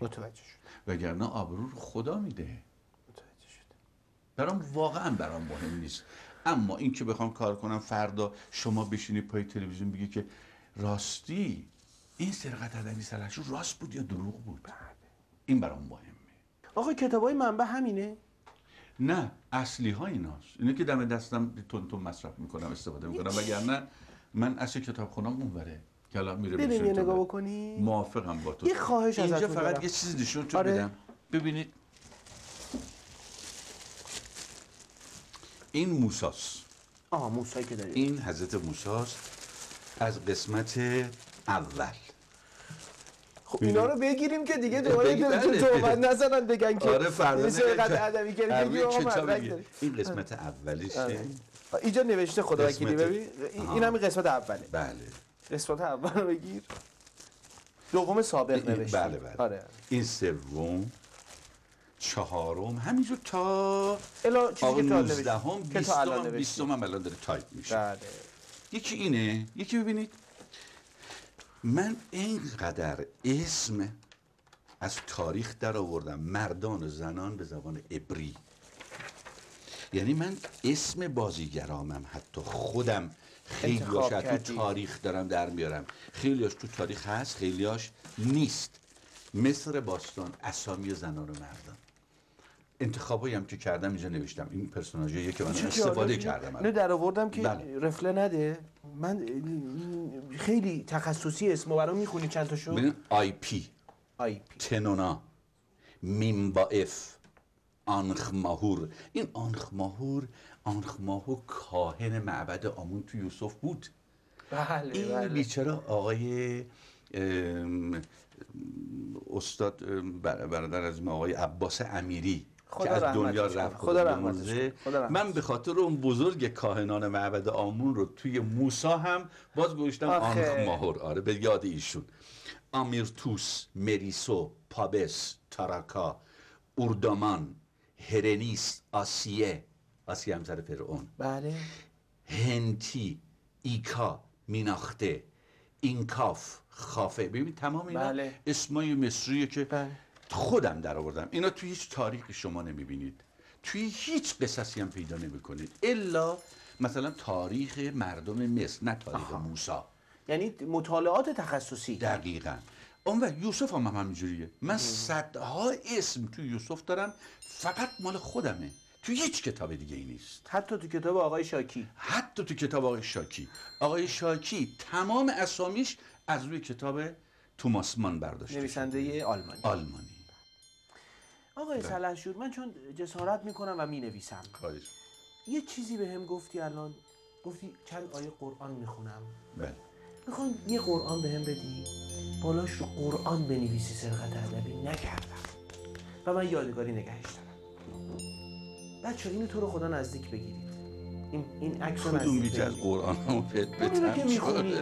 متوجه شد. وگرنه آبرو رو خدا میده. متوجه شد. واقعا برام مهم نیست. اما این که بخوام کار کنم فردا شما بشینی پای تلویزیون بگی که راستی این سرقت ادبی سلحشور راست بود یا دروغ بود، این برام مهمه. آقا کتابای منبع همینه؟ نه، اصلی ها ایناست. اینه که دم دستم تون مصرف میکنم، استفاده میکنم، وگرنه من اصل کتابخونه‌ام اونوره که الان میره بریم یه نگاه بکنی. موافقم با تو. یه خواهش ازتون اینجا دارم. فقط یه چیزی نشونتون آره. میدم. ببینید این موساست. موسایی که دارید. این حضرت موساست از قسمت اول. خب اینا رو بگیریم که دیگه دوباره توبت نزنن بگن که آره فردا سرقت ادبی کردیم. این قسمت اولیشه. اینجا نوشته خدا وکیلی. ببین این هم قسمت اوله. بله قسمت اول رو بگیر. دوم سابق نوشته. بله بله. آره. این سوم، چهارم، همینجور تا الا چیزی که تا 19 20 هم الان داره تایپ میشه. بله. یکی اینه، یکی ببینید من اینقدر اسم از تاریخ در آوردم، مردان و زنان به زبان عبری. یعنی من اسم بازیگرامم حتی خودم خیلیاش تو تاریخ دارم در میارم، خیلیاش تو تاریخ هست، خیلیاش نیست. مصر باستان، اسامی زنان و مردان. انتخابایی هم که کردم اینجا نوشتم. این پرسوناژیه که من استفاده کردم. نه در آوردم که رفله نده. من خیلی تخصصی اسمو برام میخونی چند تاشو؟ ببین آی پی، تنونا، میمبائف، آنخماهور. این آنخماهور کاهن معبد آمون تو یوسف بود. بله این بیچاره آقای استاد برادر از ما آقای عباس امیری که از دنیا رفت، خدا رحمتش کنه. من به خاطر اون بزرگ کاهنان معبد آمون رو توی موسی هم باز گذاشتم آنخماهور. آره به یاد ایشون. آمیرتوس، مریسو، پابس، تاراکا، اوردامان، هرنیس، آسیه همسر فرعون، بله، هنتی، ایکا، میناخته، اینکاف، خافه. ببین تمام اینا اسمای مصریه که خودم در آوردم. اینا توی هیچ تاریخی شما نمیبینید، توی هیچ قصصی هم پیدا نمیکنید الا مثلا تاریخ مردم مصر، نه تاریخ موسی. یعنی مطالعات تخصصی. دقیقاً. اون و یوسف هم همینجوریه. من صدها اسم توی یوسف دارم، فقط مال خودمه، توی هیچ کتاب دیگه ای نیست. حتی تو کتاب آقای شاکی. آقای شاکی تمام اسامیش از روی کتاب توماس مان برداشته، نویسنده آلمانی. آقای بله. سلحشور، من چون جسارت میکنم و مینویسم، یه چیزی به هم گفتی الان، گفتی چند آیه قرآن میخونم. بله. میخوام یه قرآن به هم بدی، بالاش رو قرآن بنویسی سرقت ادبی نکردم و من یادگاری نگهش دارم. بچه اینو تو رو خدا نزدیک بگیرید. این عکس رو نزدیک بگیرید. از قرآن همون اونو که میخونی،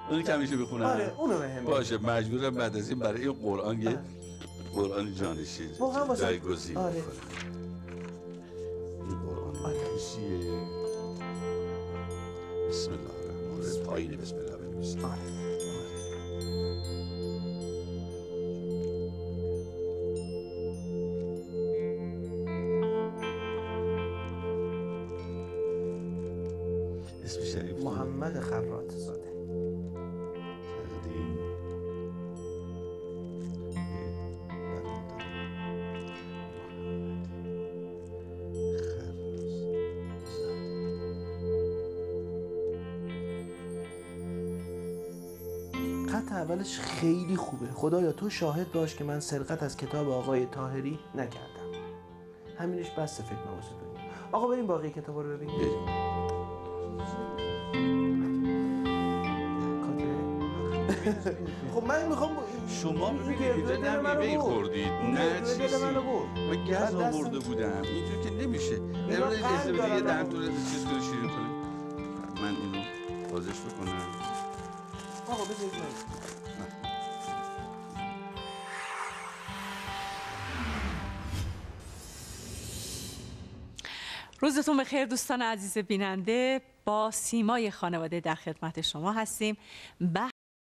اونو که همیشه بخونم. آره اونو به هم باشه، مجبورم بعد از این برای این قرآن یه قرآن جانشین جایگزین بکنم. این قرآن چیه؟ بسم الله الرحمن الرحیم. پایین بسم الله بنویسید. اسم شریف محمد خرات زاده. خط اولش خیلی خوبه. خدایا تو شاهد باش که من سرقت از کتاب آقای طاهری نکردم. همینش بس فکر واسه دنیا. آقا بریم باقی کتابا رو ببینیم. خب من میخوام شما ببینید نه میوه خوردید، نه چیزی. من گز آورده بودم، اینجور که نمیشه. نمیدونم اجازه بدید یه دهنتون رو چیز کنید، شیرین کنید. من اینو بازش بکنم. آقا بذارید روزتون بخیر دوستان عزیز بیننده. با سیمای خانواده در خدمت شما هستیم.